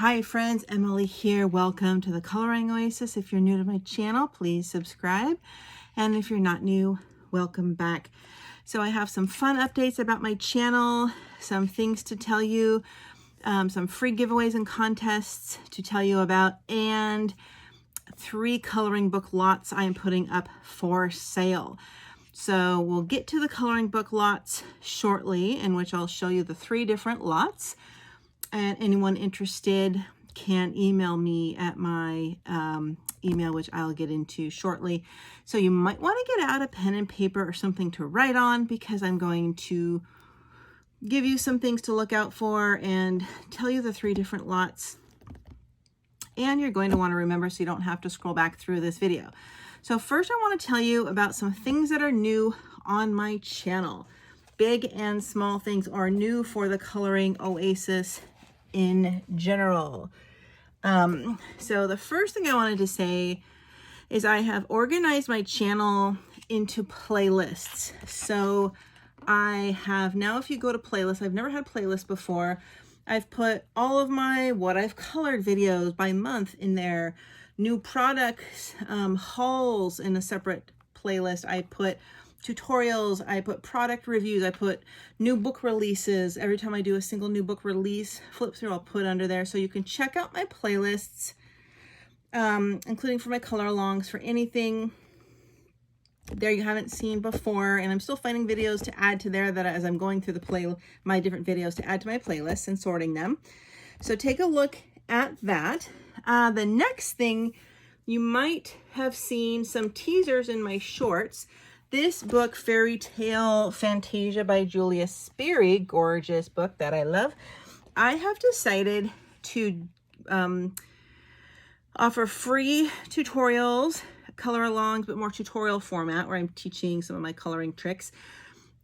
Hi friends, Emily here. Welcome to the Coloring Oasis. If you're new to my channel, please subscribe. And if you're not new, welcome back. So I have some fun updates about my channel, some things to tell you, some free giveaways and contests to tell you about, and 3 coloring book lots I am putting up for sale. So we'll get to the coloring book lots shortly, in which I'll show you the 3 different lots. And anyone interested can email me at my email, which I'll get into shortly. So you might want to get out a pen and paper or something to write on, because I'm going to give you some things to look out for and tell you the 3 different lots. And you're going to want to remember so you don't have to scroll back through this video. So first I want to tell you about some things that are new on my channel. Big and small things are new for the Coloring Oasis in general. So the first thing I wanted to say is I have organized my channel into playlists. So I have now, if you go to playlists, I've never had playlists before. I've put all of my what I've colored videos by month in there, new products, hauls in a separate playlist. I put tutorials, I put product reviews, I put new book releases. Every time I do a single new book release, flip through, I'll put under there. So you can check out my playlists, including for my color alongs, for anything there you haven't seen before. And I'm still finding videos to add to there that as I'm going through my different videos to add to my playlist and sorting them. So take a look at that. The next thing, you might have seen some teasers in my shorts. This book, Fairy Tale Fantasia by Julia Sperry, gorgeous book that I love. I have decided to offer free tutorials, color alongs, but more tutorial format, where I'm teaching some of my coloring tricks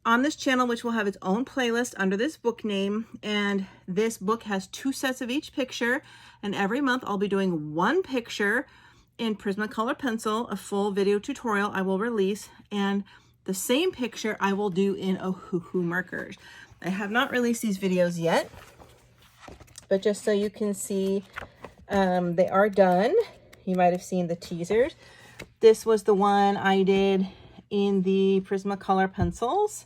on this channel, which will have its own playlist under this book name. And this book has 2 sets of each picture, and every month I'll be doing 1 picture in Prismacolor pencil, a full video tutorial I will release, and the same picture I will do in Oasis markers. I have not released these videos yet, but just so you can see, they are done. You might have seen the teasers. This was the one I did in the Prismacolor pencils,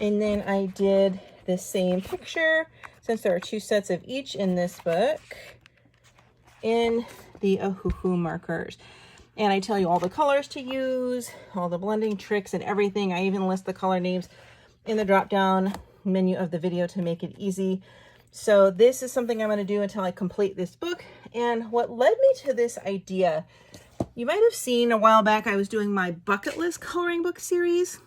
and then I did the same picture, since there are 2 sets of each in this book, in the Oasis markers. And I tell you all the colors to use, all the blending tricks and everything. I even list the color names in the drop down menu of the video to make it easy. So this is something I'm going to do until I complete this book. And what led me to this idea, you might have seen a while back I was doing my bucket list coloring book series.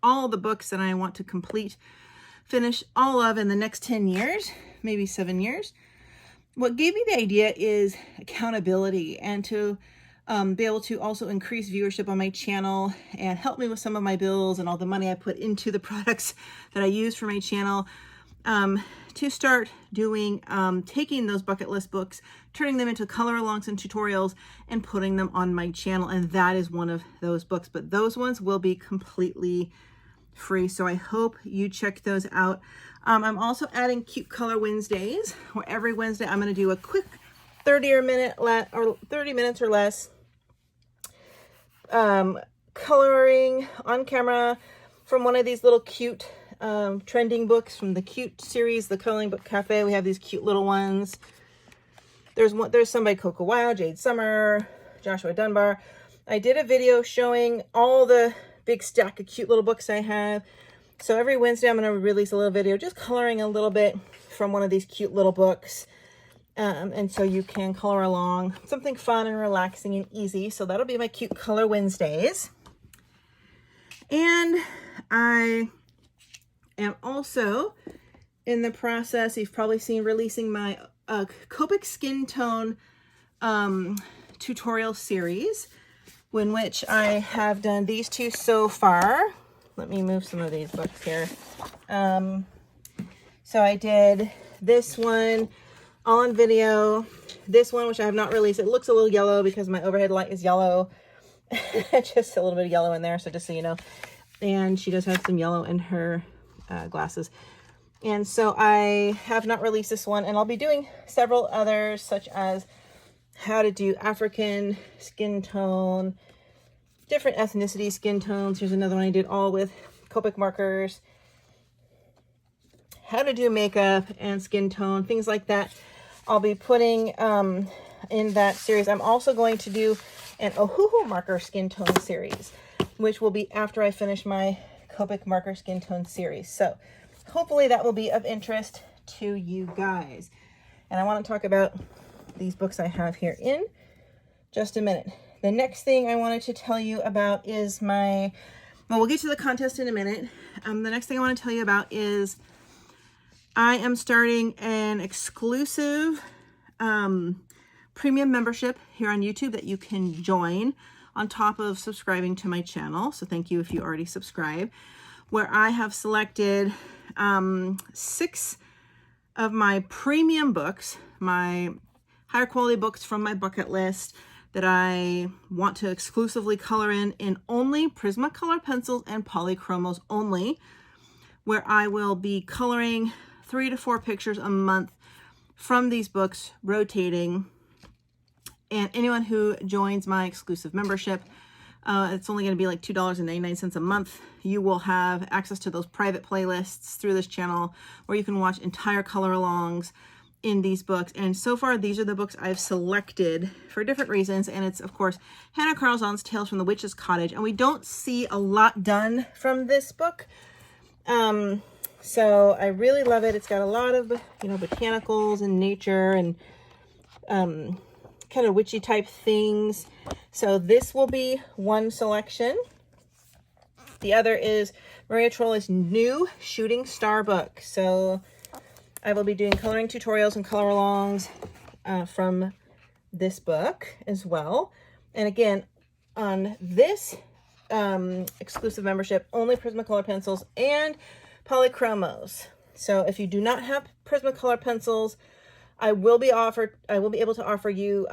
All the books that I want to finish all of in the next 10 years, maybe 7 years. What gave me the idea is accountability, and to be able to also increase viewership on my channel and help me with some of my bills and all the money I put into the products that I use for my channel, to start doing, taking those bucket list books, turning them into color alongs and tutorials, and putting them on my channel. And that is one of those books, but those ones will be completely free. So I hope you check those out. I'm also adding Cute Color Wednesdays, where every Wednesday I'm going to do a quick 30 minutes or less coloring on camera from one of these little cute trending books from the Cute series, the Coloring Book Cafe. We have these cute little ones. There's some by Coco Wild, Jade Summer, Joshua Dunbar. I did a video showing all the big stack of cute little books I have. So every Wednesday I'm going to release a little video just coloring a little bit from one of these cute little books. And so you can color along, something fun and relaxing and easy. So that'll be my Cute Color Wednesdays. And I am also in the process, you've probably seen, releasing my Copic Skin Tone tutorial series, in which I have done these 2 so far. Let me move some of these books here. So I did this one all on video. This one, which I have not released, it looks a little yellow because my overhead light is yellow. Just a little bit of yellow in there, so just so you know. And she does have some yellow in her glasses. And so I have not released this one, and I'll be doing several others, such as how to do African skin tone, different ethnicity skin tones. Here's another one I did all with Copic markers, how to do makeup and skin tone, things like that. I'll be putting in that series. I'm also going to do an Oahu marker skin tone series, which will be after I finish my Copic marker skin tone series. So hopefully that will be of interest to you guys. And I want to talk about these books I have here in just a minute. The next thing I wanted to tell you about is well, we'll get to the contest in a minute. The next thing I want to tell you about is I am starting an exclusive premium membership here on YouTube that you can join on top of subscribing to my channel. So thank you if you already subscribe, where I have selected 6 of my premium books, my higher quality books from my bucket list that I want to exclusively color in only Prismacolor pencils and polychromos only, where I will be coloring 3 to 4 pictures a month from these books, rotating. And anyone who joins my exclusive membership, it's only going to be like $2.99 a month. You will have access to those private playlists through this channel where you can watch entire color alongs in these books. And so far, these are the books I've selected for different reasons. And it's, of course, Hannah Carlzon's Tales from the Witch's Cottage. And we don't see a lot done from this book. So I really love it. It's got a lot of, botanicals and nature and kind of witchy type things. So this will be one selection. The other is Maria Trolla's new Shooting Star book. So I will be doing coloring tutorials and color alongs from this book as well. And again, on this exclusive membership, only Prismacolor pencils and polychromos. So if you do not have Prismacolor pencils, I will be able to offer you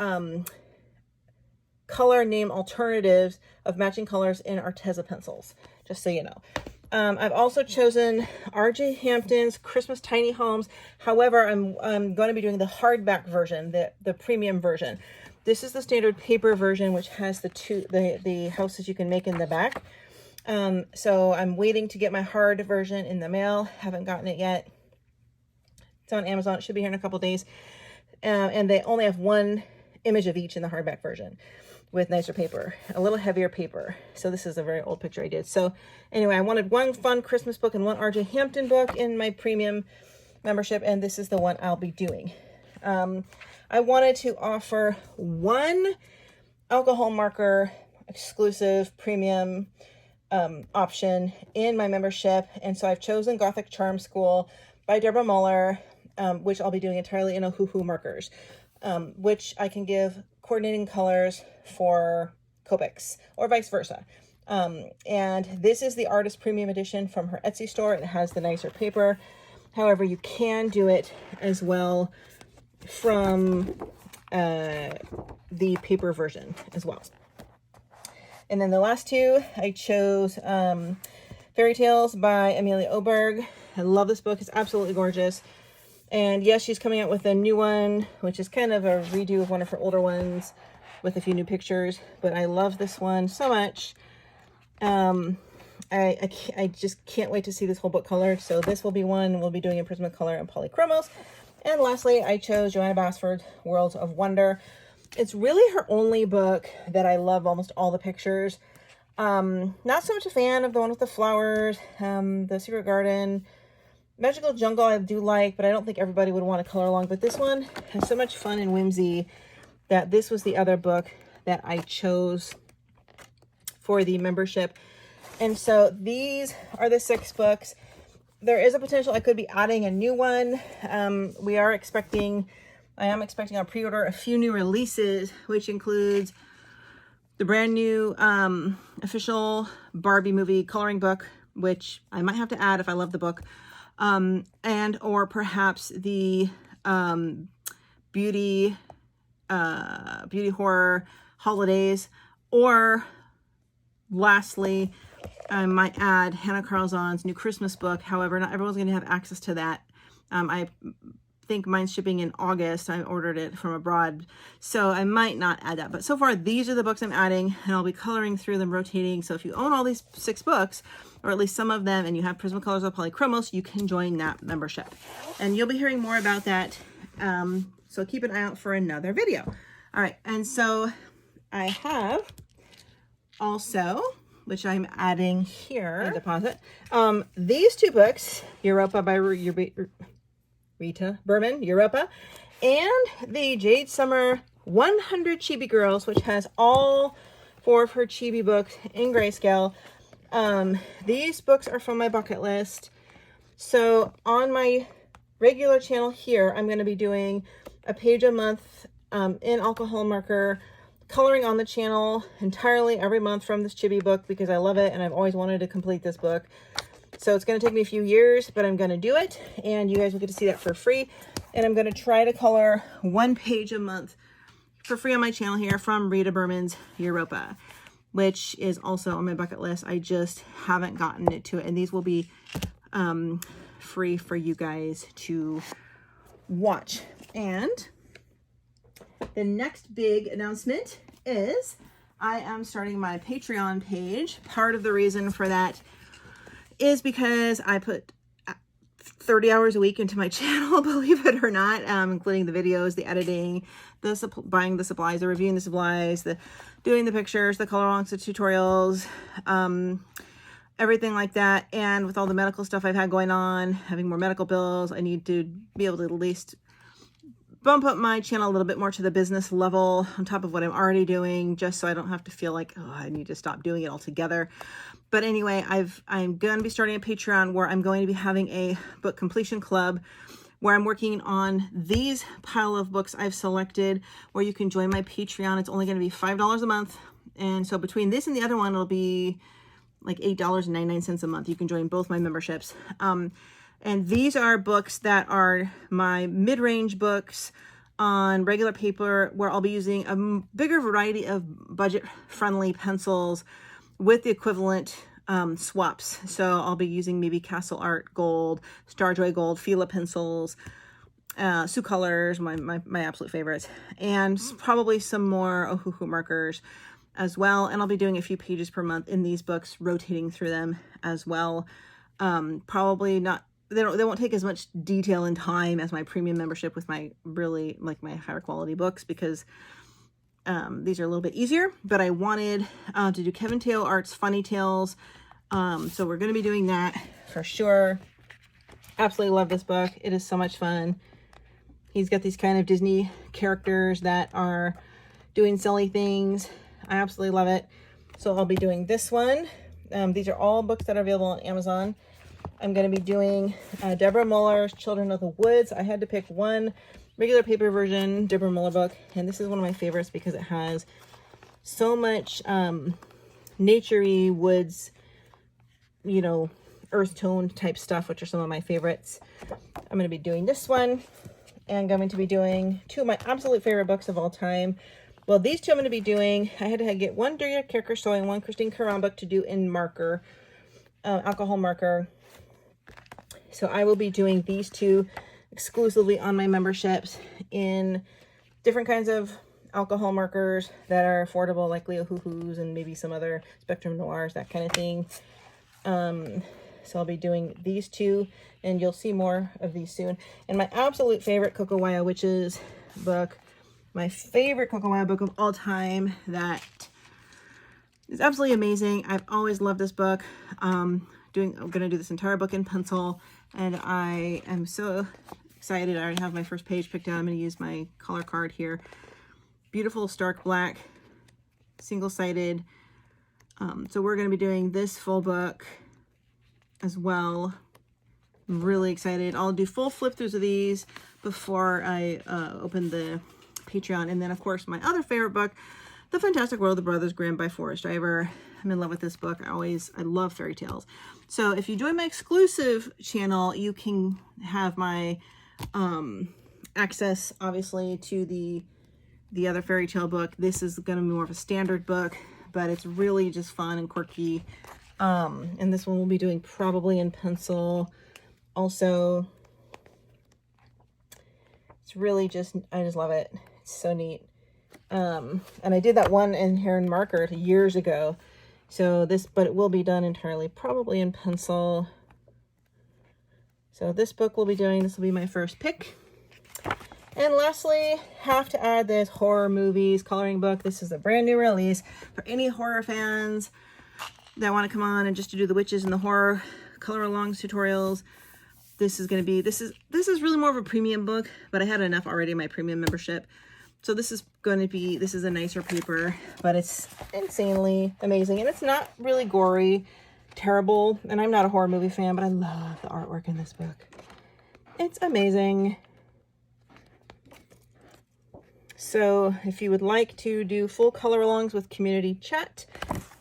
color name alternatives of matching colors in Arteza pencils, just so you know. I've also chosen R.J. Hampton's Christmas Tiny Homes. However, I'm going to be doing the hardback version, the premium version. This is the standard paper version, which has the houses you can make in the back. So I'm waiting to get my hard version in the mail. Haven't gotten it yet. It's on Amazon. It should be here in a couple days. And they only have 1 image of each in the hardback version with nicer paper, a little heavier paper. So this is a very old picture I did. So anyway, I wanted 1 fun Christmas book and 1 R.J. Hampton book in my premium membership, and this is the one I'll be doing. I wanted to offer 1 alcohol marker exclusive premium option in my membership, and so I've chosen Gothic Charm School by Deborah Muller, which I'll be doing entirely in Oahu markers, which I can give coordinating colors for Copics or vice versa. And this is the Artist Premium Edition from her Etsy store. It has the nicer paper. However, you can do it as well from the paper version as well. And then the last 2, I chose Fairy Tales by Amelia Oberg. I love this book. It's absolutely gorgeous. And yes, she's coming out with a new one, which is kind of a redo of one of her older ones with a few new pictures. But I love this one so much. I just can't wait to see this whole book colored. So this will be one we'll be doing in Prismacolor and polychromos. And lastly, I chose Joanna Basford's Worlds of Wonder. It's really her only book that I love almost all the pictures. Not so much a fan of the one with the flowers, the Secret Garden. Magical Jungle I do like, but I don't think everybody would want to color along. But this one has so much fun and whimsy that this was the other book that I chose for the membership. And so these are the 6 books. There is a potential I could be adding a new one. I am expecting on pre-order a few new releases, which includes the brand new official Barbie movie coloring book, which I might have to add if I love the book. And or perhaps the beauty horror holidays, or lastly I might add Hannah Carlzon's new Christmas book. However, not everyone's going to have access to that. I think mine's shipping in August. I ordered it from abroad, so I might not add that. But so far, these are the books I'm adding, and I'll be coloring through them, rotating. So if you own all these 6 books, or at least some of them, and you have Prismacolors or Polychromos, you can join that membership. And you'll be hearing more about that. So keep an eye out for another video. All right, and so I have also, which I'm adding here, deposit, these 2 books, Europa by Rita Berman, Europa, and the Jade Summer 100 Chibi Girls, which has all 4 of her chibi books in grayscale. These books are from my bucket list. So on my regular channel here, I'm going to be doing a page a month in alcohol marker, coloring on the channel entirely every month from this chibi book because I love it and I've always wanted to complete this book. So it's going to take me a few years, but I'm going to do it, and you guys will get to see that for free. And I'm going to try to color 1 page a month for free on my channel here from Rita Berman's Europa, which is also on my bucket list. I just haven't gotten it to it, and these will be free for you guys to watch. And the next big announcement is I am starting my Patreon page. Part of the reason for that is because I put 30 hours a week into my channel, believe it or not, including the videos, the editing, buying the supplies, the reviewing the supplies, the doing the pictures, the color alongs, the tutorials, everything like that. And with all the medical stuff I've had going on, having more medical bills, I need to be able to at least bump up my channel a little bit more to the business level on top of what I'm already doing, just so I don't have to feel like, oh, I need to stop doing it altogether. But anyway, I'm going to be starting a Patreon where I'm going to be having a book completion club where I'm working on these pile of books I've selected, where you can join my Patreon. It's only going to be $5 a month. And so between this and the other one, it'll be like $8.99 a month. You can join both my memberships. And these are books that are my mid-range books on regular paper, where I'll be using a bigger variety of budget-friendly pencils with the equivalent swaps. So I'll be using maybe Castle Art Gold, Starjoy Gold, Fila pencils, Sioux Colors, my absolute favorites, and probably some more Ohuhu markers as well. And I'll be doing a few pages per month in these books, rotating through them as well. Probably not, they won't take as much detail and time as my premium membership with my really like my higher quality books, because these are a little bit easier. But I wanted to do Kevin Teo Art's Funny Tales. So we're going to be doing that for sure. Absolutely love this book. It is so much fun. He's got these kind of Disney characters that are doing silly things. I absolutely love it. So I'll be doing this one. These are all books that are available on Amazon. I'm going to be doing Deborah Muller's Children of the Woods. I had to pick one regular paper version Deborah Muller book, and this is one of my favorites because it has so much nature-y woods, you know, earth tone type stuff, which are some of my favorites. I'm going to be doing this one, and I'm going to be doing two of my absolute favorite books of all time. Well, these two I'm going to be doing, I had to get one Daria Kirkershoy and one Christine Caron book to do in marker, alcohol marker. So I will be doing these two exclusively on my memberships in different kinds of alcohol markers that are affordable, like Leo Hoo-Hoos and maybe some other Spectrum Noirs, that kind of thing. So I'll be doing these two, and you'll see more of these soon. And my absolute favorite Kokowaya Witches book, my favorite Kokowaya book of all time, that is absolutely amazing. I've always loved this book. I'm going to do this entire book in pencil, and I am so excited. I already have my first page picked out. I'm going to use my color card here. Beautiful stark black, single-sided. So we're going to be doing this full book as well. I'm really excited. I'll do full flip-throughs of these before I open the Patreon. And then, of course, my other favorite book, The Fantastic World of the Brothers Grimm by Forrest Driver. I'm in love with this book. I love fairy tales. So if you join my exclusive channel, you can have my access, obviously, to the other fairy tale book. This is going to be more of a standard book, but it's really just fun and quirky. And this one we'll be doing probably in pencil. Also, it's really just, I just love it. It's so neat. And I did that one in here in marker years ago. So this, but it will be done entirely probably in pencil. So this book we'll be doing, this will be my first pick. And lastly, have to add this horror movies coloring book. This is a brand new release for any horror fans that want to come on and just to do the witches and the horror color alongs tutorials. This is going to be, this is really more of a premium book, but I had enough already in my premium membership. So this is going to be, this is a nicer paper, but it's insanely amazing. And it's not really gory, terrible. And I'm not a horror movie fan, but I love the artwork in this book. It's amazing. So if you would like to do full color alongs with community chat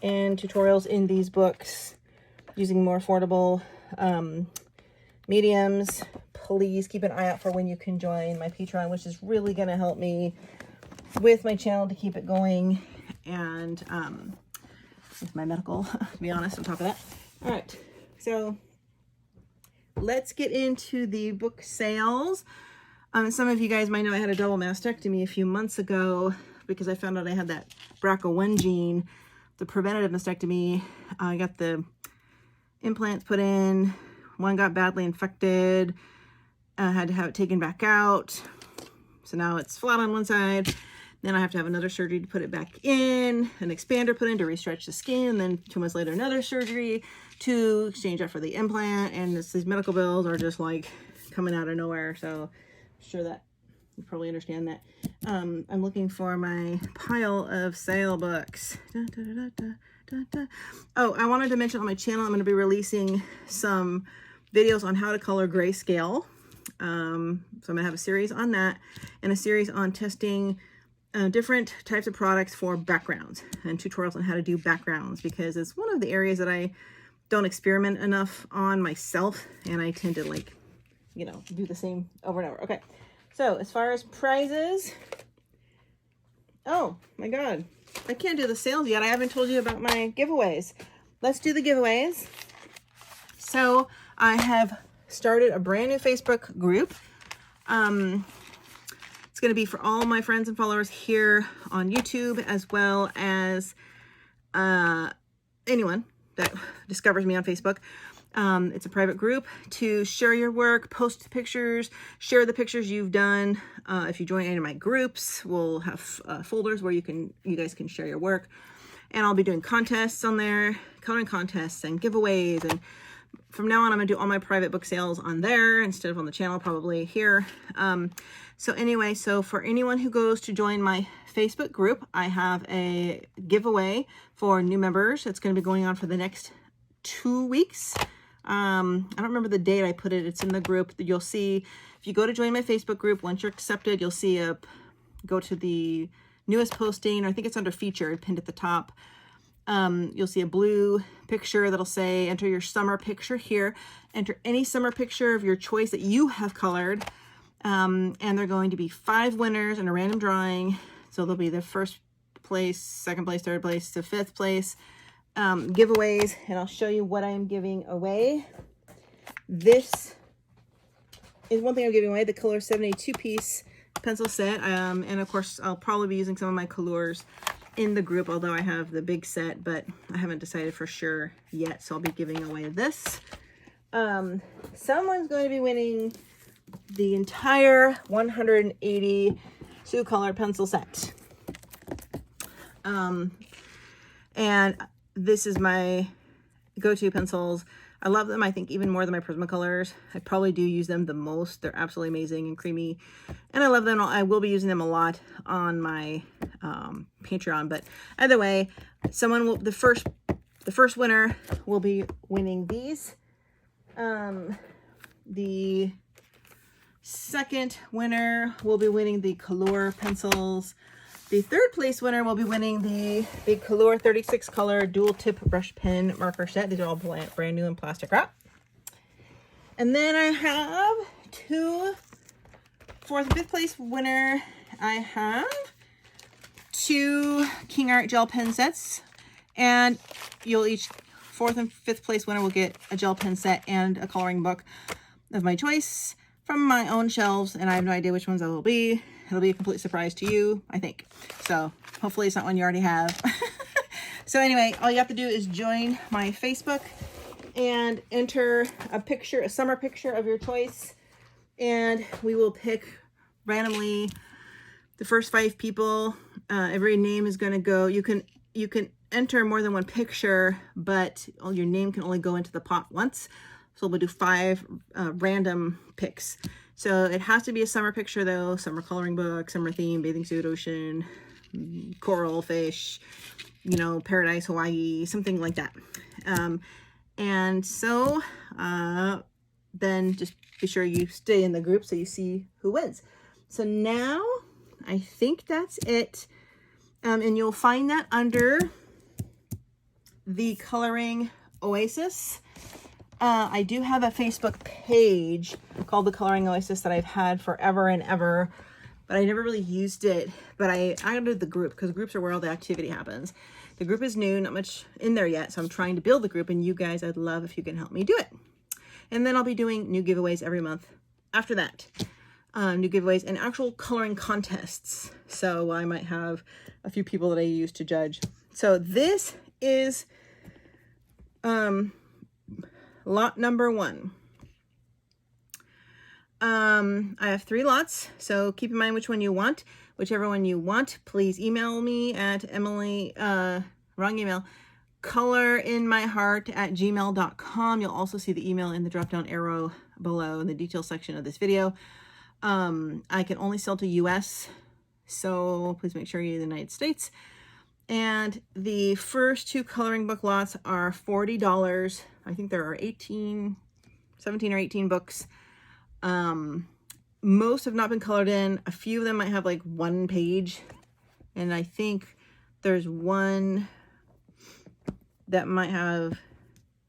and tutorials in these books using more affordable mediums, please keep an eye out for when you can join my Patreon, which is really going to help me with my channel to keep it going and with my medical, to be honest, on top of that. All right, so let's get into the book sales. Some of you guys might know I had a double mastectomy a few months ago because I found out I had that BRCA1 gene, the preventative mastectomy. I got the implants put in. One got badly infected. I had to have it taken back out. So now it's flat on one side. Then I have to have another surgery to put it back in, an expander put in to restretch the skin. Then 2 months later, another surgery to exchange that for the implant. And these medical bills are just like coming out of nowhere. So I'm sure that you probably understand that. I'm looking for my pile of sale books. Oh, I wanted to mention on my channel, I'm going to be releasing some videos on how to color grayscale. So I'm going to have a series on that and a series on testing different types of products for backgrounds and tutorials on how to do backgrounds, because it's one of the areas that I don't experiment enough on myself, and I tend to, like, you know, do the same over and over. Okay, so as far as prizes, oh my god, I can't do the sales yet. I haven't told you about my giveaways. Let's do the giveaways. So I have started a brand new Facebook group. It's going to be for all my friends and followers here on YouTube, as well as anyone that discovers me on Facebook. It's a private group to share your work, post pictures, share the pictures you've done. If you join any of my groups, we'll have folders where you guys can share your work. And I'll be doing contests on there, coloring contests and giveaways. And from now on, I'm going to do all my private book sales on there instead of on the channel, probably here. So anyway, so for anyone who goes to join my Facebook group, I have a giveaway for new members. It's going to be going on for the next 2 weeks. I don't remember the date I put it. It's in the group. You'll see, if you go to join my Facebook group, once you're accepted, you'll see go to the newest posting, or I think it's under featured, pinned at the top. You'll see a blue picture that'll say enter your summer picture here. Enter any summer picture of your choice that you have colored. And they're going to be 5 winners in a random drawing. So there'll be the first place, second place, third place to 5th place giveaways. And I'll show you what I am giving away. This is one thing I'm giving away, the Color 72 piece pencil set. And of course, I'll probably be using some of my colors in the group, although I have the big set, but I haven't decided for sure yet. So I'll be giving away this. Someone's going to be winning the entire 180 Sioux color pencil set. And this is my go-to pencils. I love them, I think, even more than my Prismacolors. I probably do use them the most. They're absolutely amazing and creamy. And I love them. I will be using them a lot on my Patreon. But either way, someone will, the first winner will be winning these. The second winner will be winning the Color pencils. The third place winner will be winning the big Color 36 color dual tip brush pen marker set. These are all brand new in plastic wrap. And then I have for the 5th place winner, I have 2 King Art gel pen sets, and you'll each, 4th and 5th place winner will get a gel pen set and a coloring book of my choice from my own shelves, and I have no idea which ones that will be. It'll be a complete surprise to you, I think. So hopefully it's not one you already have. So anyway, all you have to do is join my Facebook and enter a picture, a summer picture of your choice, and we will pick randomly the first 5 people. Every name is going to go. You can enter more than one picture, but your name can only go into the pot once. So we'll do 5 random picks. So it has to be a summer picture though. Summer coloring book, summer theme, bathing suit, ocean, coral, fish, you know, paradise, Hawaii, something like that. And so then just be sure you stay in the group so you see who wins. So now I think that's it. And you'll find that under the Coloring Oasis. I do have a Facebook page called the Coloring Oasis that I've had forever and ever, but I never really used it. But I added the group because groups are where all the activity happens. The group is new, not much in there yet, so I'm trying to build the group, and you guys, I'd love if you can help me do it. And then I'll be doing new giveaways every month after that. New giveaways and actual coloring contests. So I might have a few people that I use to judge. So this is lot number 1. I have 3 lots, so keep in mind which one you want. Whichever one you want, please email me at Emily, wrong email, colorinmyheart@gmail.com. You'll also see the email in the drop-down arrow below in the details section of this video. I can only sell to US, so please make sure you're in the United States. And the first 2 coloring book lots are $40. I think there are 17 or 18 books. Most have not been colored in. A few of them might have like 1 page. And I think there's one that might have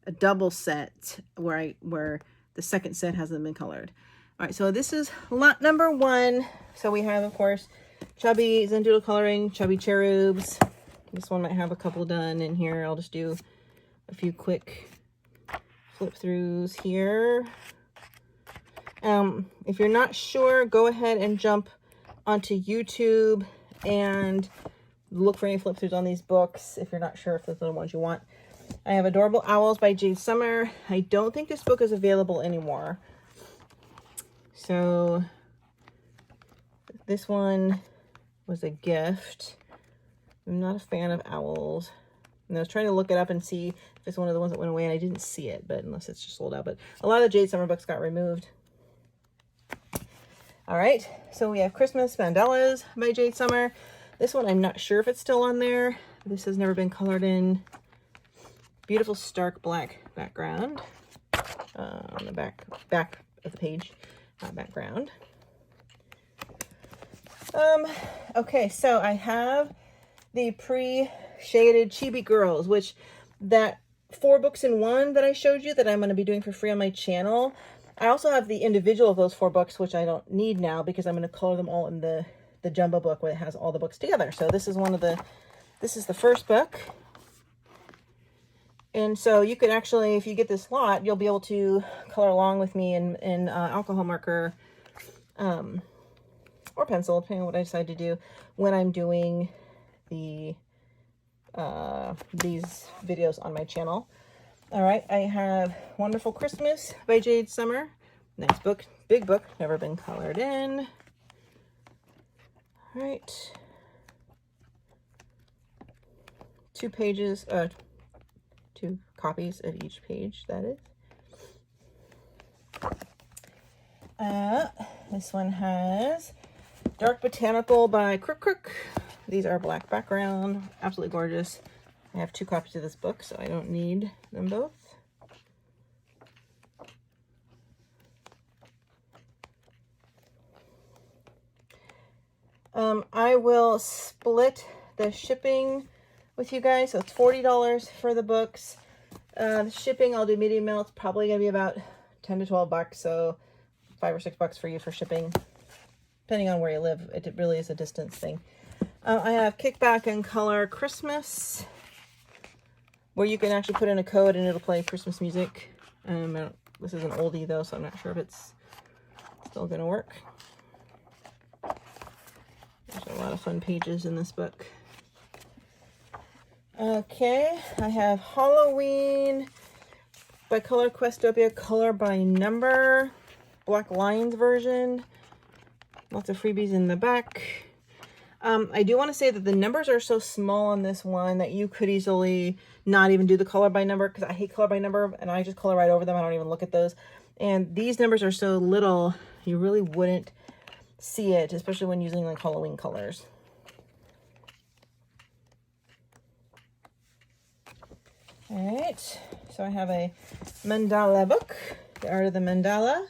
a double set where the second set hasn't been colored. All right, so this is lot number 1. So we have, of course, Chubby Zendoodle Coloring, Chubby Cherubs. This one might have a couple done in here. I'll just do a few quick flip throughs here. If you're not sure, go ahead and jump onto YouTube and look for any flip throughs on these books if you're not sure if those are the ones you want. I have Adorable Owls by Jade Summer. I don't think this book is available anymore. So this one was a gift. I'm not a fan of owls. And I was trying to look it up and see if it's one of the ones that went away, and I didn't see it, but unless it's just sold out. But a lot of the Jade Summer books got removed. All right, so we have Christmas Mandalas by Jade Summer. This one, I'm not sure if it's still on there. This has never been colored in. Beautiful stark black background on the back of the page, background. Okay, so I have the pre-shaded Chibi Girls, which that 4 books in 1 that I showed you that I'm going to be doing for free on my channel. I also have the individual of those 4 books, which I don't need now because I'm going to color them all in the jumbo book where it has all the books together. So this is this is the first book. And so you could actually, if you get this lot, you'll be able to color along with me in alcohol marker or pencil, depending on what I decide to do when I'm doing these videos on my channel. All right, I have Wonderful Christmas by Jade Summer. Nice book, big book, never been colored in. All right. 2 pages, 2 copies of each page, that is. This one has Dark Botanical by Crook. These are black background, absolutely gorgeous. I have 2 copies of this book, so I don't need them both. I will split the shipping with you guys. So it's $40 for the books. The shipping, I'll do medium mail. It's probably going to be about 10 to 12 bucks. So $5 or $6 for you for shipping, depending on where you live. It really is a distance thing. I have Kickback and Color Christmas where you can actually put in a code and it'll play Christmas music. This is an oldie though, so I'm not sure if it's still gonna work. There's a lot of fun pages in this book. Okay, I have Halloween by Color Questopia, color by number, Black Lines version. Lots of freebies in the back. I do want to say that the numbers are so small on this one that you could easily not even do the color by number, because I hate color by number and I just color right over them. I don't even look at those. And these numbers are so little, you really wouldn't see it, especially when using like Halloween colors. All right, so I have a mandala book, The Art of the Mandala.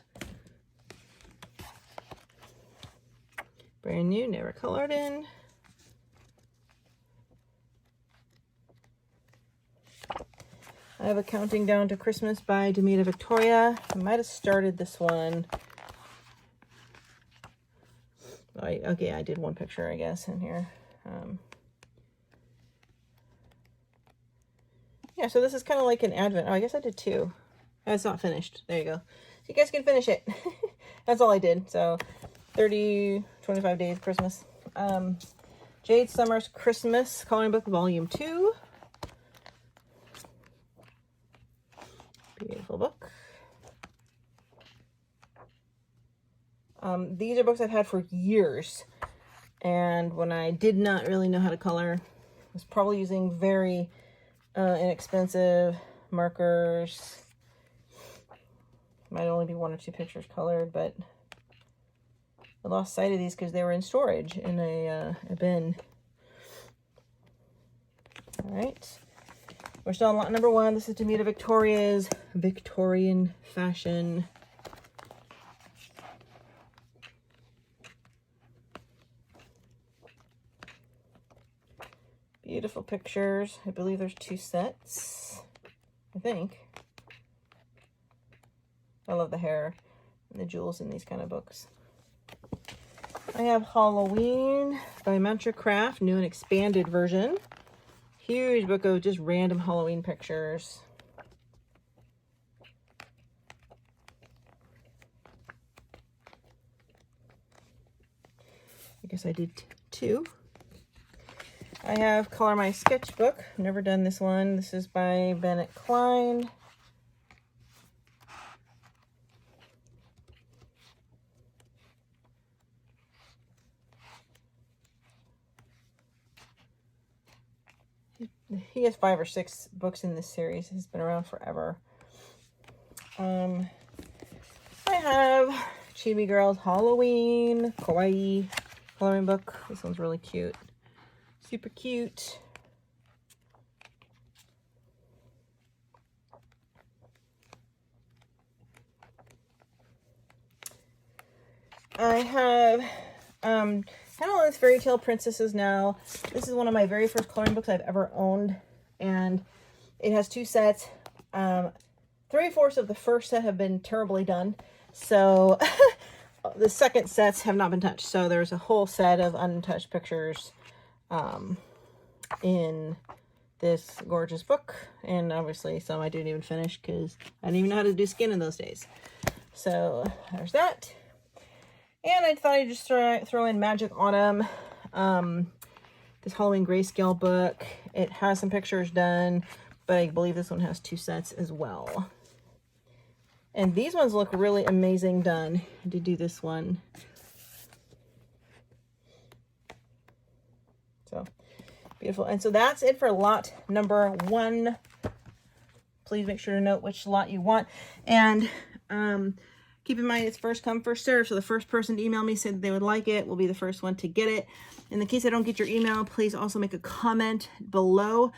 Brand new, never colored in. I have a Counting Down to Christmas by Demita Victoria. I might have started this one. Okay, I did one picture, I guess, in here. Yeah, so this is kind of like an Advent. Oh, I guess I did two. Oh, it's not finished. There you go. So you guys can finish it. That's all I did. So 25 days Christmas. Jade Summers Christmas Coloring Book Volume 2. Beautiful book. These are books I've had for years, and when I did not really know how to color, I was probably using very inexpensive markers. Might only be one or two pictures colored, but I lost sight of these because they were in storage in a bin. All right. We're still on lot number 1. This is Demita Victoria's Victorian Fashion. Beautiful pictures. I believe there's 2 sets, I think. I love the hair and the jewels in these kind of books. I have Halloween by Mantra Craft, new and expanded version. Huge book of just random Halloween pictures. I guess I did 2. I have Color My Sketchbook. Never done this one. This is by Bennett Klein. He has 5 or 6 books in this series. He's been around forever. I have Chibi Girls Halloween Kawaii coloring book. This one's really cute. Super cute. I have kind of all these fairy tale princesses now. This is one of my very first coloring books I've ever owned, and it has 2 sets. 3/4 of the first set have been terribly done, so the second sets have not been touched. So there's a whole set of untouched pictures in this gorgeous book, and obviously some I didn't even finish because I didn't even know how to do skin in those days. So there's that. And I thought I'd just throw in Magic Autumn, this Halloween grayscale book. It has some pictures done, but I believe this one has 2 sets as well. And these ones look really amazing done. I did do this one. So beautiful. And so that's it for lot number 1. Please make sure to note which lot you want. And keep in mind, it's first come, first serve. So the first person to email me said they would like it will be the first one to get it. In the case I don't get your email, please also make a comment below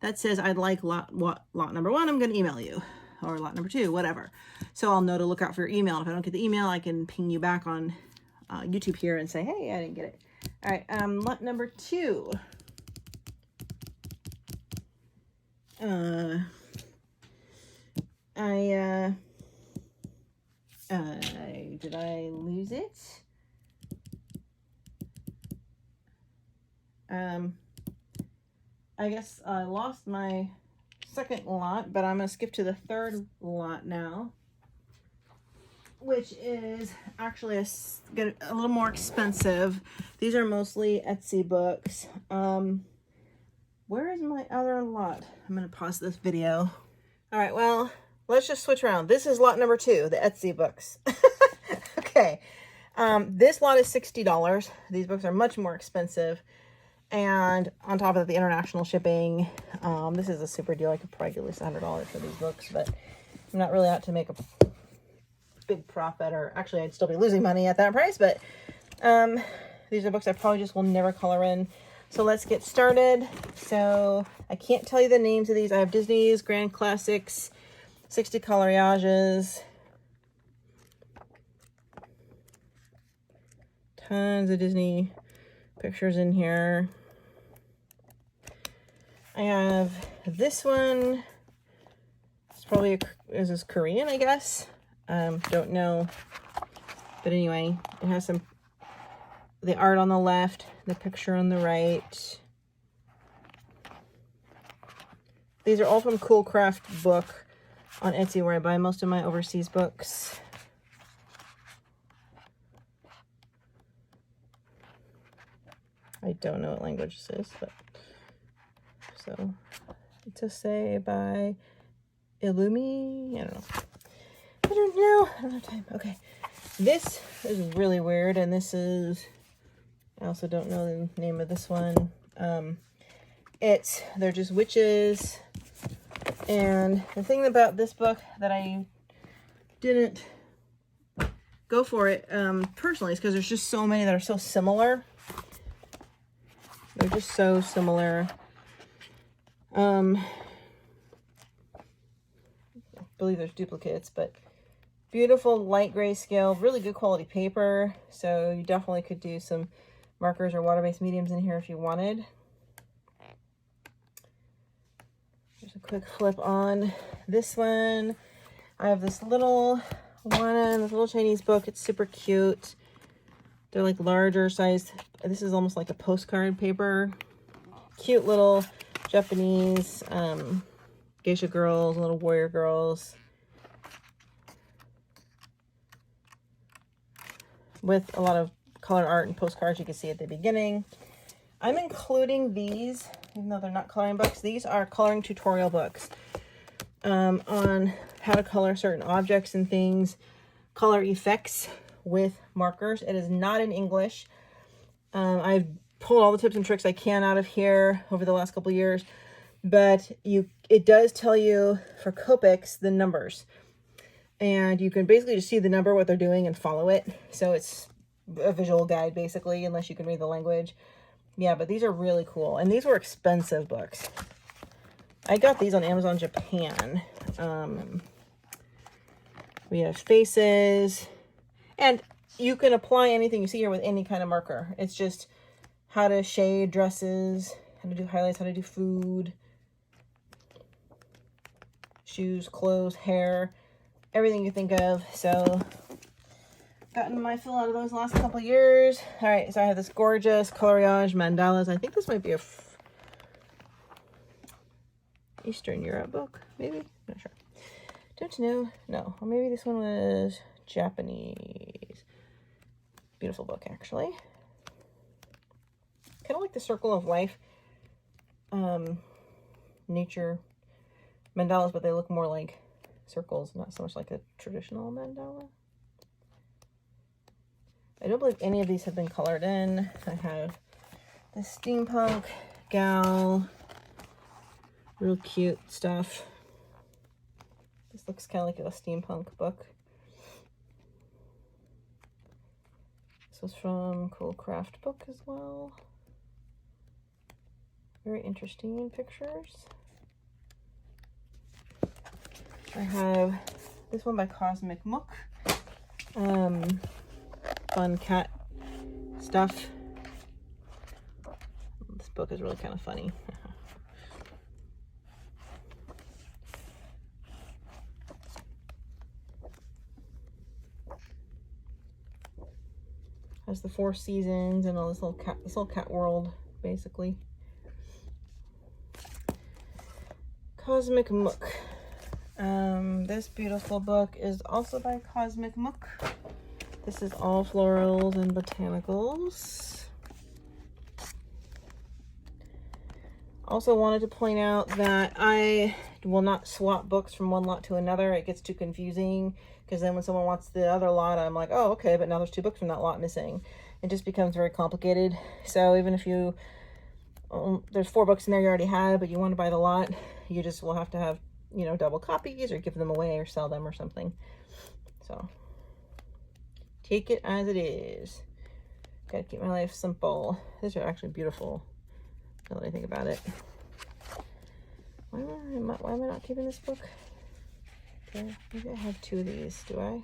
that says I'd like lot number 1. I'm going to email you, or lot number 2, whatever. So I'll know to look out for your email. If I don't get the email, I can ping you back on YouTube here and say, hey, I didn't get it. All right, lot number 2. Did I lose it? I guess I lost my second lot, but I'm going to skip to the third lot now, which is actually a little more expensive. These are mostly Etsy books. Where is my other lot? I'm going to pause this video. All right, well, let's just switch around. This is lot number 2, the Etsy books. Okay. This lot is $60. These books are much more expensive. And on top of the international shipping, this is a super deal. I could probably get at least $100 for these books, but I'm not really out to make a big profit, or actually I'd still be losing money at that price, but these are books I probably just will never color in. So let's get started. So I can't tell you the names of these. I have Disney's Grand Classics, 60 colorages. Tons of Disney pictures in here. I have this one. It's probably this is Korean, I guess. Don't know. But anyway, it has the art on the left, the picture on the right. These are all from Cool Craft Book on Etsy, where I buy most of my overseas books. I don't know what language this is, but so it's a say by Illumi. I don't know. I don't have time. Okay. This is really weird, and this is, I also don't know the name of this one. They're just witches. And the thing about this book that I didn't go for it personally is because there's just so many that are so similar. They're just so similar. I believe there's duplicates, but beautiful light gray scale, really good quality paper. So you definitely could do some markers or water-based mediums in here if you wanted. Just a quick flip on this one. I have this little one, this little Chinese book. It's super cute. They're like larger size. This is almost like a postcard paper. Cute little Japanese geisha girls, little warrior girls. With a lot of color art and postcards you can see at the beginning. I'm including these, even though they're not coloring books. These are coloring tutorial books on how to color certain objects and things, color effects with markers. It is not in English. I've pulled all the tips and tricks I can out of here over the last couple of years, but it does tell you for Copics the numbers, and you can basically just see the number, what they're doing, and follow it. So it's a visual guide basically, unless you can read the language. Yeah, but these are really cool, and these were expensive books. I got these on Amazon Japan. We have faces, and you can apply anything you see here with any kind of marker. It's just how to shade dresses, how to do highlights, how to do food, shoes, clothes, hair, everything you think of. So gotten my fill out of those last couple of years. All right, so I have this gorgeous coloriage mandalas. I think this might be a Eastern Europe book, maybe? Not sure. Don't know. No, or maybe this one was Japanese. Beautiful book, actually. Kind of like the Circle of Life nature mandalas, but they look more like circles, not so much like a traditional mandala. I don't believe any of these have been colored in. I have the steampunk gal, real cute stuff. This looks kind of like a steampunk book. This was from Cool Craft Book as well. Very interesting pictures. I have this one by Cosmic Mook. Fun cat stuff. This book is really kind of funny. Has the 4 seasons and all this little cat world, basically. Cosmic Mook. This beautiful book is also by Cosmic Mook. This is all florals and botanicals. Also wanted to point out that I will not swap books from one lot to another. It gets too confusing because then when someone wants the other lot, I'm like, oh, okay, but now there's 2 books from that lot missing. It just becomes very complicated. So even if you, there's 4 books in there you already have, but you want to buy the lot, you just will have to have, you know, double copies or give them away or sell them or something. So take it as it is. Gotta keep my life simple. These are actually beautiful. Now that I think about it. Why am I not keeping this book? Okay, maybe I have 2 of these. Do I?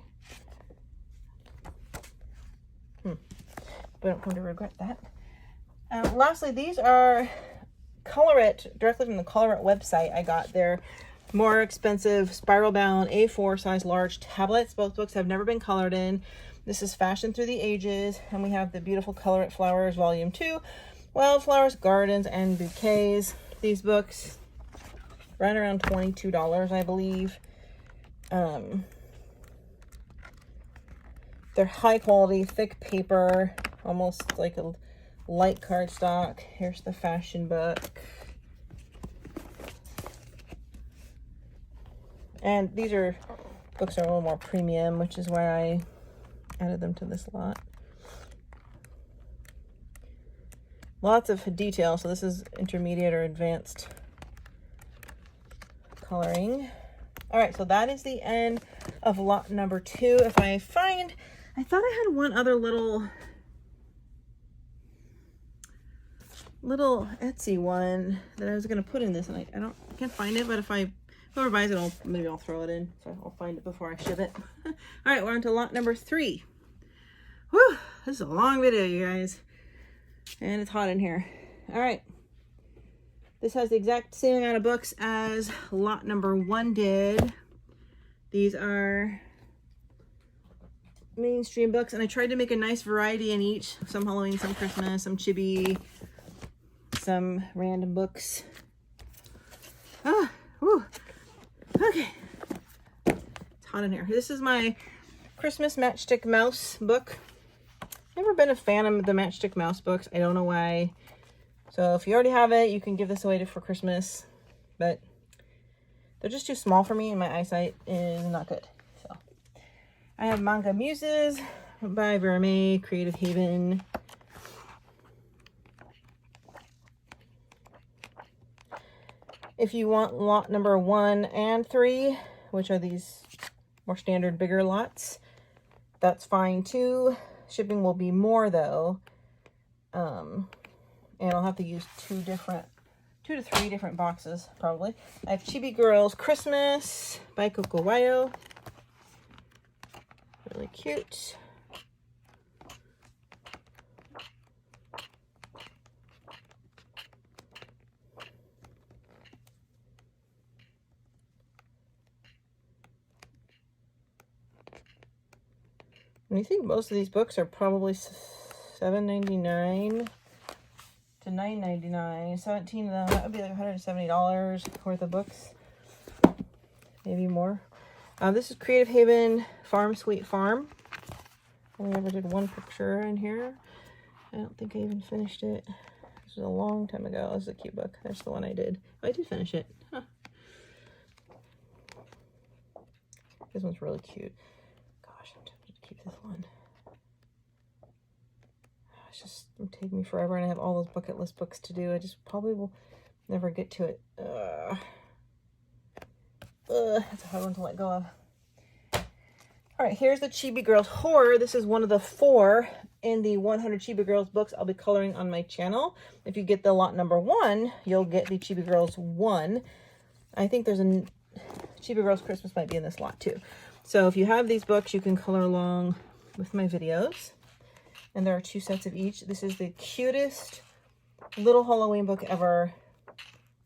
But I don't come to regret that. Lastly, these are Color It, directly from the Color It website. I got their more expensive spiral bound A4 size large tablets. Both books have never been colored in. This is Fashion Through the Ages, and we have the beautiful Color It Flowers Volume 2, Wildflowers, Gardens, and Bouquets. These books run around $22, I believe. They're high quality, thick paper, almost like a light cardstock. Here's the fashion book. And these books are a little more premium, which is why I added them to this lot. Lots of detail, so this is intermediate or advanced coloring. All right, so that is the end of lot number 2. If I find, I thought I had one other little Etsy one that I was gonna put in this, and I can't find it, but if whoever buys it, maybe I'll throw it in, so I'll find it before I ship it. All right, we're on to lot number 3. Whew, this is a long video, you guys. And it's hot in here. All right. This has the exact same amount of books as lot number 1 did. These are mainstream books, and I tried to make a nice variety in each. Some Halloween, some Christmas, some chibi, some random books. Ah, whew. Okay. It's hot in here. This is my Christmas Matchstick Mouse book. Never been a fan of the Matchstick Mouse books. I don't know why. So if you already have it, you can give this away for Christmas. But they're just too small for me, and my eyesight is not good. So I have Manga Muses by Vera May, Creative Haven. If you want lot number 1 and 3, which are these more standard bigger lots, that's fine too. Shipping will be more though, and I'll have to use 2 to 3 different boxes probably. I have Chibi Girls Christmas by Coco Wayo. Really cute. And I think most of these books are probably $7.99 to $9.99. 17 of them, that would be like $170 worth of books. Maybe more. This is Creative Haven Farm Sweet Farm. Only ever did 1 picture in here. I don't think I even finished it. This was a long time ago. This is a cute book. That's the one I did. Oh, I did finish it. Huh. This one's really cute. Gosh, I'm tempted to keep this one. It's just it'll take me forever, and I have all those bucket list books to do. I just probably will never get to it. That's a hard one to let go of. All right, here's the Chibi Girls Horror. This is one of the 4 in the 100 Chibi Girls books I'll be coloring on my channel. If you get the lot number 1, you'll get the Chibi Girls 1. I think there's a Chibi Girls Christmas might be in this lot too. So if you have these books, you can color along with my videos. And there are 2 sets of each. This is the cutest little Halloween book ever.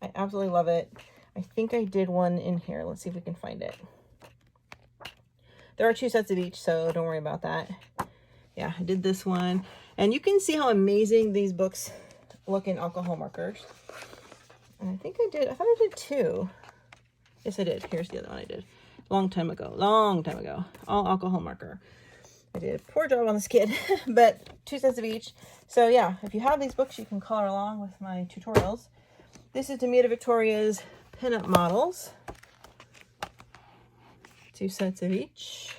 I absolutely love it. I think I did one in here. Let's see if we can find it. There are 2 sets of each, so don't worry about that. Yeah, I did this one. And you can see how amazing these books look in alcohol markers. And I think I thought I did 2. Yes, I did. Here's the other one I did. Long time ago. All alcohol marker. I did a poor job on this kid, but 2 cents of each. So yeah, if you have these books, you can color along with my tutorials. This is Demita Victoria's pinup models. 2 sets of each.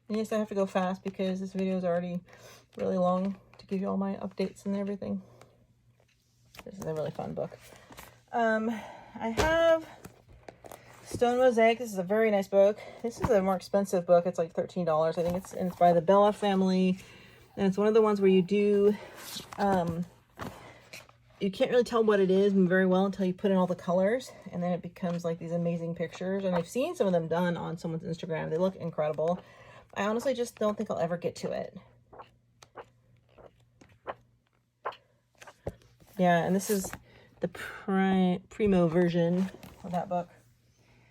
And yes, I have to go fast because this video is already really long to give you all my updates and everything. This is a really fun book. I have Stone Mosaic. This is a very nice book. This is a more expensive book. It's like $13. I think it's by the Bella family. And it's one of the ones where you do, you can't really tell what it is very well until you put in all the colors. And then it becomes like these amazing pictures. And I've seen some of them done on someone's Instagram. They look incredible. I honestly just don't think I'll ever get to it. Yeah, and this is the primo version of that book.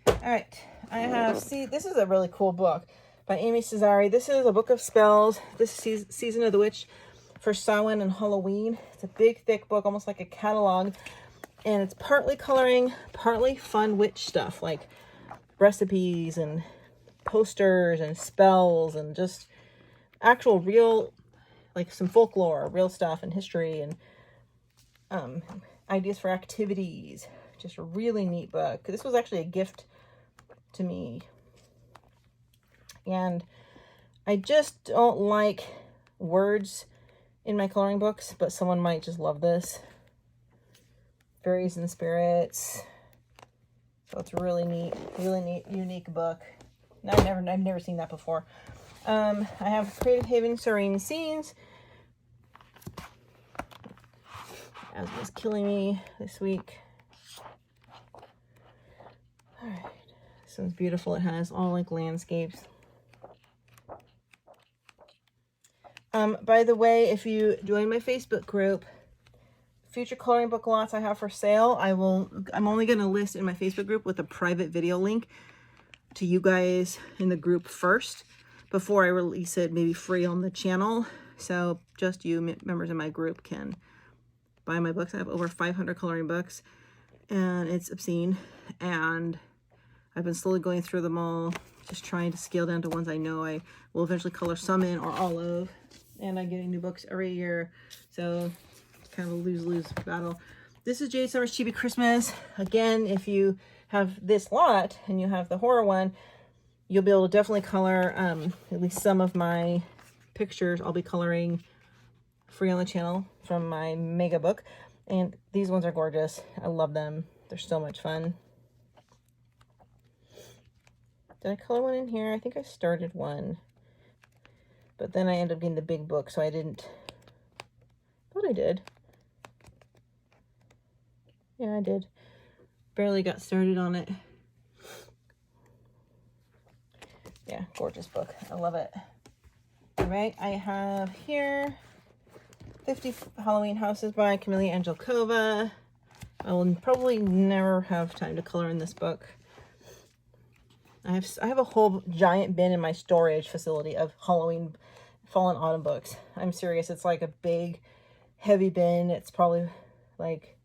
All right, I have, see, this is a really cool book by Amy Cesari. This is a book of spells. This is Season of the Witch for Samhain and Halloween. It's a big, thick book, almost like a catalog. And it's partly coloring, partly fun witch stuff, like recipes and posters and spells and just actual real, like some folklore, real stuff and history and ideas for activities. Just a really neat book. This was actually a gift to me. And I just don't like words in my coloring books, but someone might just love this. Fairies and spirits. So it's really neat, unique book. I've never seen that before. I have Creative Haven Serene Scenes. Asthma's killing me this week. All right, this one's beautiful. It has all like landscapes. By the way, if you join my Facebook group, future coloring book lots I have for sale, I'm only going to list in my Facebook group with a private video link to you guys in the group first before I release it maybe free on the channel. So just you members in my group can buy my books. I have over 500 coloring books and it's obscene, and I've been slowly going through them all, just trying to scale down to ones I know I will eventually color some in or all of. And I'm getting new books every year, so it's kind of a lose-lose battle. This is Jade Summer's Chibi Christmas. Again, if you have this lot and you have the horror one, you'll be able to definitely color at least some of my pictures. I'll be coloring free on the channel from my mega book, and these ones are gorgeous. I love them. They're so much fun. Did I color one in here? I think I started one, but then I ended up getting the big book, so I didn't. Thought I did. Yeah, I did. Barely got started on it. Yeah, gorgeous book. I love it. All right, I have here 50 Halloween Houses by Camelia Angelkova. I will probably never have time to color in this book. I have a whole giant bin in my storage facility of Halloween fall and autumn books. I'm serious. It's like a big, heavy bin. It's probably like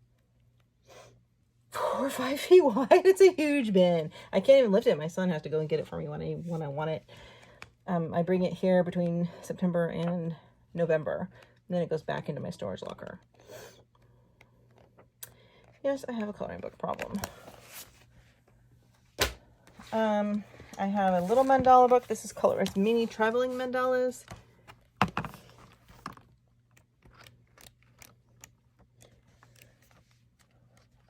4 or 5 feet wide. It's a huge bin. I can't even lift it. My son has to go and get it for me when I want it. I bring it here between September and November. And then it goes back into my storage locker. Yes, I have a coloring book problem. I have a little mandala book. This is Colorist Mini Traveling Mandalas.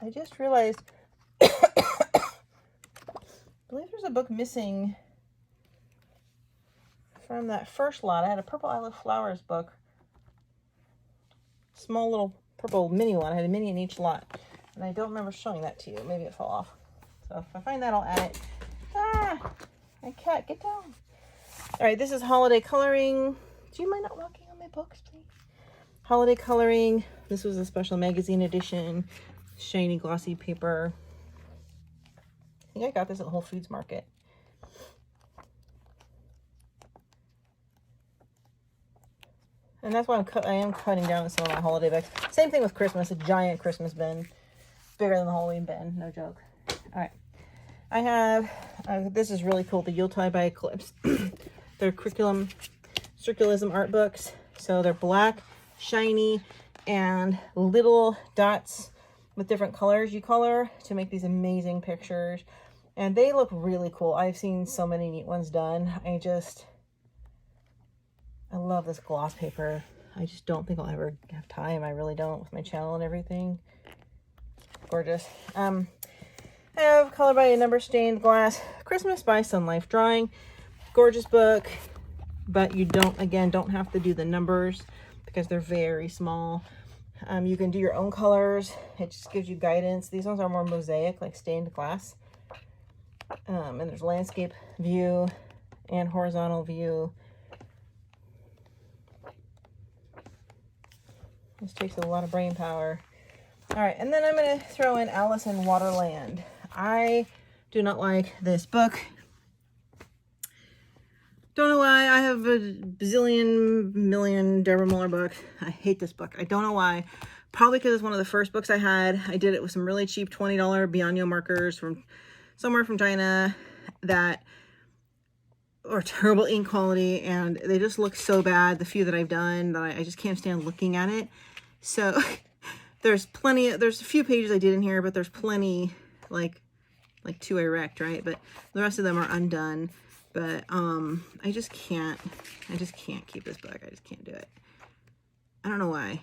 I just realized, I believe there's a book missing from that first lot. I had a Purple Isle of Flowers book. Small little purple mini one. I had a mini in each lot. And I don't remember showing that to you. Maybe it fell off. So if I find that, I'll add it. Ah! My cat, get down. All right, this is Holiday Coloring. Do you mind not walking on my books, please? Holiday Coloring. This was a special magazine edition. Shiny, glossy paper. I think I got this at the Whole Foods Market. And that's why I am cutting down some of my holiday bags. Same thing with Christmas, a giant Christmas bin. Bigger than the Halloween bin, no joke. All right. I have, this is really cool, the Yuletide by Eclipse. They're circulism art books. So they're black, shiny, and little dots with different colors you color to make these amazing pictures. And they look really cool. I've seen so many neat ones done. I love this gloss paper. I just don't think I'll ever have time. I really don't, with my channel and everything. Gorgeous. I have Color by a Number Stained Glass Christmas by Sun Life Drawing. Gorgeous book, but you don't have to do the numbers because they're very small. You can do your own colors. It just gives you guidance. These ones are more mosaic, like stained glass. And there's landscape view and horizontal view. This takes a lot of brain power. All right, and then I'm going to throw in Alice in Waterland. I do not like this book. Don't know why. I have a bazillion, million Deborah Muller books. I hate this book. I don't know why. Probably because it's one of the first books I had. I did it with some really cheap $20 Bianyo markers from somewhere from China that are terrible ink quality, and they just look so bad. The few that I've done that I just can't stand looking at it. So there's a few pages I did in here, but there's plenty, like 2 I wrecked, right? But the rest of them are undone. But I just can't keep this book. I just can't do it. I don't know why.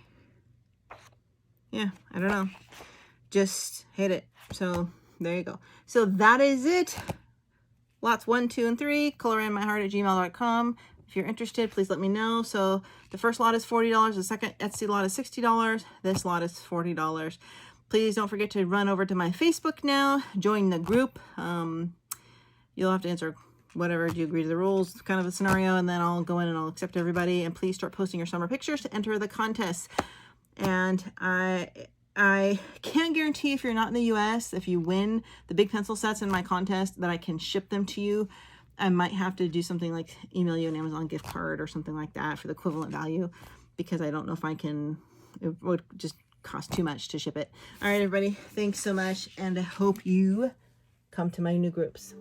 Yeah, I don't know. Just hate it. So there you go. So that is it. Lots 1, 2, and 3, colorinmyheart@gmail.com. If you're interested, please let me know. So the first lot is $40. The second Etsy lot is $60. This lot is $40. Please don't forget to run over to my Facebook now. Join the group. You'll have to answer whatever, do you agree to the rules kind of a scenario, and then I'll go in and I'll accept everybody. And please start posting your summer pictures to enter the contest. And I can't guarantee, if you're not in the US, if you win the big pencil sets in my contest, that I can ship them to you. I might have to do something like email you an Amazon gift card or something like that for the equivalent value, because I don't know if I can, it would just cost too much to ship it. All right, everybody, thanks so much, and I hope you come to my new groups.